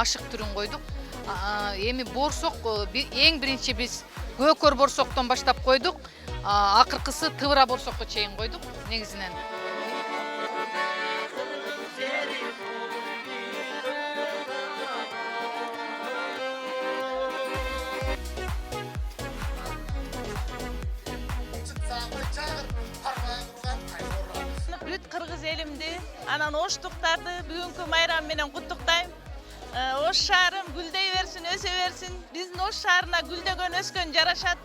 ашык түрүн койдук. Эми борсок эң биринчи биз көкөр борсоктон баштап койдук. Акыркысы тыбыра борсокко чейин койдук негизинен. Бүт кыргыз элимди, анан оштуктарды бүгүнкү майрам менен куттуктайм. Ош шаарым гүлдөй берсин, өсө берсин. Биздин Ош шаарына гүлдөгөн, өскөн жарашат.